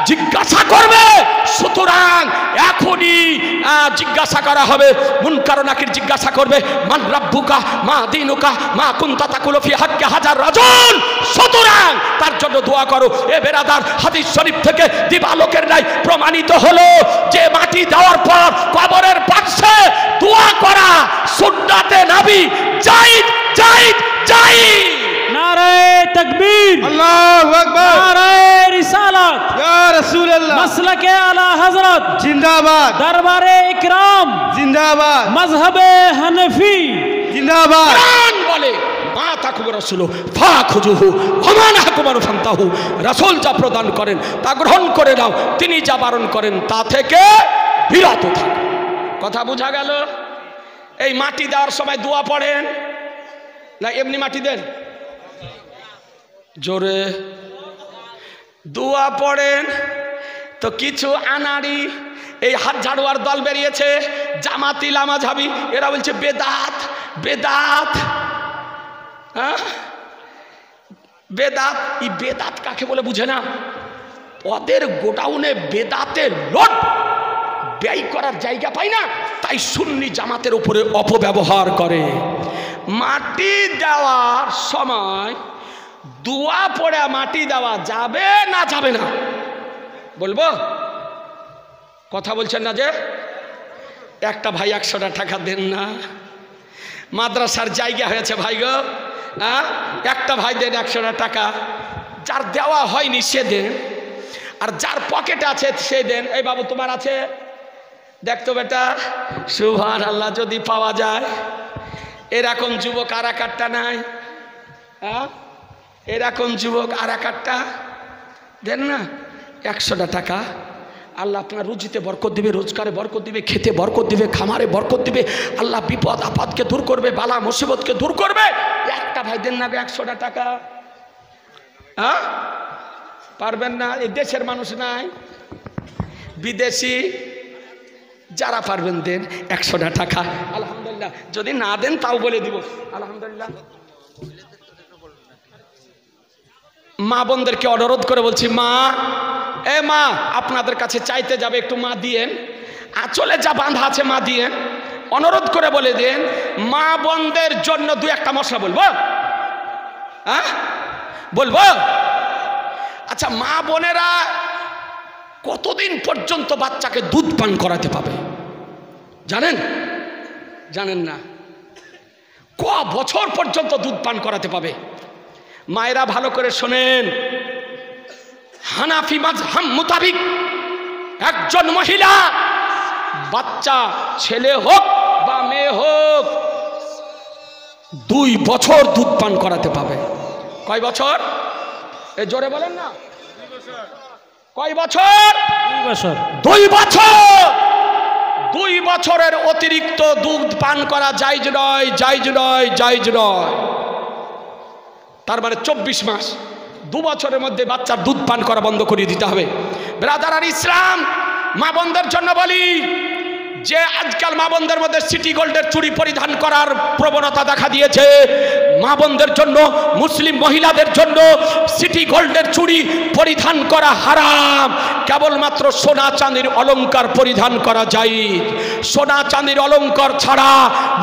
জিজ্ঞাসা করবে। সুতরাং এখনই জিজ্ঞাসা করা হবে, মুনকার ও নাকির জিজ্ঞাসা করবে, মান রাব্বুকা মা দীনুকা মা কুনতা তাকুলু ফি হাক্কি হাজার রাজুল। সুতরাং তার জন্য দোয়া করো। এ বেরাদার, হাদিস শরীফ থেকে দিবালোকের ন্যায় প্রমাণিত হলো যে মাটি দেওয়ার পর কবরের পাশে দোয়া করা সুন্নাতে নবী। জায়েদ জায়েদ জায়েদ। নারে তাকবীর, আল্লাহু আকবার, নারে রিসালাত, ইয়া রাসূলুল্লাহ, মাসলাকে আলা হযরত জিন্দাবাদ, দরবারে ইকরাম জিন্দাবাদ, মযহবে হানাফি জিন্দাবাদ। কোরআন বলে মা তাকুবু রাসূলু ফাখুজুহু ওয়া মা নাহাকুম আনহু ফান্তাহু। রাসূল যা প্রদান করেন তা গ্রহণ করে নাও, তিনি যা বারণ করেন তা থেকে বিরত থাকো। কথা বোঝা গেল? এই মাটি দেওয়ার সময় দোয়া পড়েন না এমনি মাটি দেন? জোরে দোয়া পড়েন। তো কিছু আনাড়ি এই হাত ঝাড়ুয়ার দল বেরিয়েছে, জামাতি লামাঝাবি, এরা বলছে বেদাত বেদাত। হ্যাঁ, বেদাত। এই বেদাত কাকে বলে বুঝে না। ওদের গোডাউনে বেদাতের লোড ব্যয় করার জায়গা পায় না, তাই সুন্নি জামাতের উপরে অপব্যবহার করে। মাটি দেওয়ার সময় দোয়া পড়ে মাটি দেওয়া যাবে না যাবে না বলবো? কথা বলছেন না যে? একটা ভাই 100টা টাকা দেন না, মাদ্রাসার জায়গা হয়েছে ভাই গো। হ্যাঁ, একটা ভাই দেন 100টা টাকা। যার দেওয়া হয়নি সে দেন, আর যার পকেটে আছে সে দেন। এই বাবু তোমার আছে? দেখতো বেটা, সুবহানাল্লাহ, যদি পাওয়া যায়। এরকম যুবক আর একটা নাই? হ্যাঁ, এরকম যুবক আর একটা দেন না। 100টা টাকা আল্লাহ আপনার রুজিতে বরকত দিবে, রোজগারে বরকত দিবে, খেতে বরকত দিবে, খামারে বরকত দিবে। আল্লাহ বিপদ আপদকে দূর করবে, বালা মুসিবতকে দূর করবে। একটা ভাই দেন না 100টা টাকা? হ্যাঁ, পারবেন না? এই দেশের মানুষ নাই, বিদেশি যারা পারবেন দেন 100টা টাকা। আলহামদুলিল্লাহ। যদি না দেন তাও বলে দিব আলহামদুলিল্লাহ। মা বোনদেরকে অনুরোধ করে বলছি, মা, এ মা, আপনাদের কাছে চাইতে যাবে, একটু মা দিয়েন। আঁচলে যা বাঁধা আছে মা দিয়েন। অনুরোধ করে বলে দেন, মা বোনদের জন্য 2-1টা মশলা বলবো। হ্যাঁ, বলবো? আচ্ছা, মা বোনেরা কতদিন পর্যন্ত বাচ্চাকে দুধ পান করাতে পাবে জানেন? জানেন না? ক বছর পর্যন্ত দুধ পান করাতে পাবে? মায়েরা ভালো করে শোনেন, হানাফি মাযহাব মোতাবিক একজন মহিলা বাচ্চা ছেলে হোক বা মেয়ে হোক 2 বছর দুধ পান করাতে পাবে। কয় বছর? এ জোরে বলেন না। কয় বছর? 2 বছর। 2 বছর। 2 বছরের অতিরিক্ত দুধ পান করা জায়েজ নয়, জায়েজ নয়, জায়েজ নয়। তার মানে 24 মাস। 2 বছরের মধ্যে বাচ্চার দুধ পান করা বন্ধ করে দিতে হবে। ব্রাদার আর ইসলাম, মা বোনদের জন্য বলি যে আজকাল মা বোনদের মধ্যে সিটি গোল্ডের চুড়ি পরিধান করার প্রবণতা দেখা দিয়েছে। মা বোনদের জন্য, মুসলিম মহিলাদের জন্য সিটি গোল্ডের চুড়ি পরিধান করা হারাম। কেবলমাত্র সোনা চাঁদির অলংকার পরিধান করা জায়েজ। সোনা চাঁদির অলংকার ছাড়া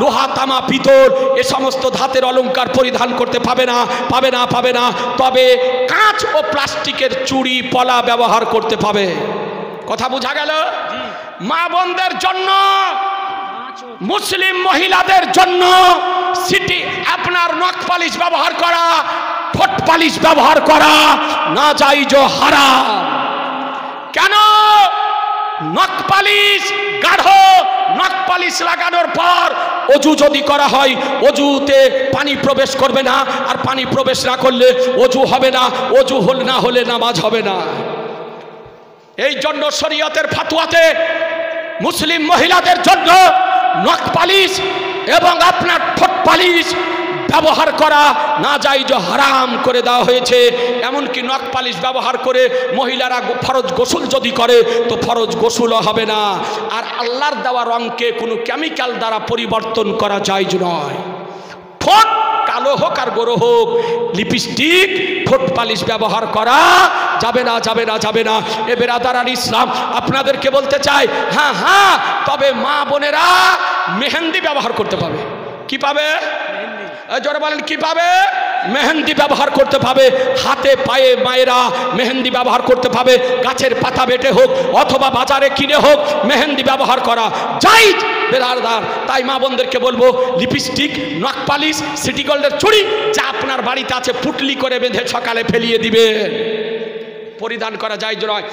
লোহা, তামা, পিতল এ সমস্ত ধাতের অলংকার পরিধান করতে পাবে না, পাবে না, পাবে না। তবে কাঁচ ও প্লাস্টিকের চুড়ি পলা ব্যবহার করতে পাবে। কথা বোঝা গেল? মা বোনদের জন্য, মুসলিম মহিলাদের জন্য সিটি আপনার নখ পালিশ ব্যবহার করা, ঠোঁট পালিশ ব্যবহার করা না জায়েজ, হারাম। কেন? নখ পালিশ, গাঢ় নখ পালিশ লাগানোর পর অজু যদি করা হয়, অজুতে পানি প্রবেশ করবে না, আর পানি প্রবেশ না করলে অজু হবে না, অজু না হলে নামাজ হবে না। এই জন্য শরীয়তের ফাতোয়াতে মুসলিম মহিলাদের জন্য নখ পালিশ এবং আপনার ঠোঁট পালিশ ব্যবহার করা না জায়েজ, হারাম করে দেওয়া হয়েছে। এমনকি নখ পালিশ ব্যবহার করে মহিলারা ফরজ গোসল যদি করে তো ফরজ গোসলও হবে না। আর আল্লাহর দেওয়া রঙকে কোনো কেমিক্যাল দ্বারা পরিবর্তন করা জায়েজ নয়। ঠোঁট কালো হোক আর গোরো হোক, লিপস্টিক ঠোঁট পালিশ ব্যবহার করা যাবে না, যাবে না, যাবে না। এ বেরাদার ইসলাম, আপনাদেরকে বলতে চাই, হ্যাঁ হ্যাঁ, তবে মা বোনেরা মেহেন্দি ব্যবহার করতে পাবে। কি পাবে? জোরে বলেন, কি পাবে? মেহেন্দি ব্যবহার করতে পাবে। হাতে পায়ে মায়েরা মেহেন্দি ব্যবহার করতে পাবে। গাছের পাতা বেটে হোক অথবা বাজারে কিনে হোক, মেহেন্দি ব্যবহার করা জায়েজ বেরাদার। তাই মা বোনদেরকে বলবো, লিপস্টিক, নখ পালিশ, সিটি গোল্ডের চুড়ি যা আপনার বাড়িতে আছে পুটলি করে বেঁধে সকালে ফেলিয়ে দিবেন, পরিধান করা জায়েজ নয়।